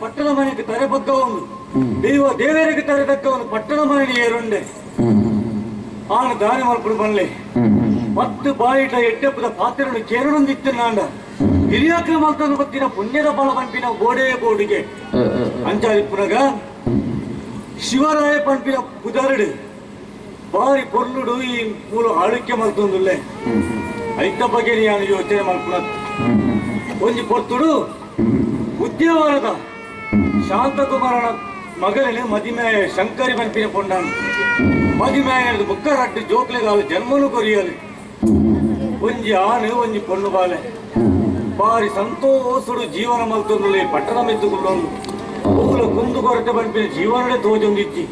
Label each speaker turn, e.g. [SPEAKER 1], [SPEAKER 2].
[SPEAKER 1] ಪಟ್ಟಣ ಮನೆಗೆ ತರಬಗ್ಗವನು ದೈವ ದೇವರಿಗೆ ತರದಕ್ಕವನು ಪಟ್ಟಣ ಮನೆಗೆ ಏರುಂಡೆ ಆನು ದಾರಿ ಮಲ್ಪಡು ಬನ್ಲೆ ಮತ್ತು ಬಾಯಿಟ ಎಡ್ಡೆಪ್ಪದ ಪಾತ್ರೆಯನ್ನು ಕೇರಳೊಂದಿತ್ತು ನಾಂಡ ಹಿರಿಯಾಕ್ರ ಮಲ್ತನು ಬತ್ತಿನ ಪುಣ್ಯದ ಬಲ ಪಂಪಿನ ಗೋಡೆ ಬೋಡಿಗೆ ಅಂಚಾರಿ ಪುನಗ ಶಿವರಾಯ ಪಂಪಿನ ಪುದರಡು ಬಾರಿ ಪೊರ್ಲುಡು ಈ ಮೂಲ ಆಳ್ವಿಕೆ ಮಲ್ತೊಂದುಲ್ಲೆ ಐತ ಬಗ್ಗೆ ನಾನು ಯೋಚನೆ ಮಲ್ಪುನ ಒಂಜಿ ಪೊರ್ತುಡು ಉದ್ಯಾವರದ ಶಾಂತಕುಮಾರನ ಮಗನೇ ಮದಿಮೆ ಶಂಕರಿ ಪಂಪಿನ ಪೊಂಡಾನು ಮದಿಮೆ ಬುಕ್ಕ ರಟ್ಟು ಜೋಕ್ಲೆಗಾಲು ಜನ್ಮನು ಕೊರಿಯಲು ಒಂಜಿ ಆನೆ ಒಂಜಿ ಪೊಣ್ಣು ಬಾಲೆ ಬಾರಿ ಸಂತೋಷಡು ಜೀವನ ಮಲ್ತೊಂದುಲ್ಲೆ ಪಟ್ಟಣ ಮೆತ್ತುಕೊಳ್ಳೊಂದು ಪೂಲ ಕುಂದು ಕೊರತೆ ಪಂಪಿನ ಜೀವನಡೆ ತೋಜೊಂದಿಚ್ಚಿ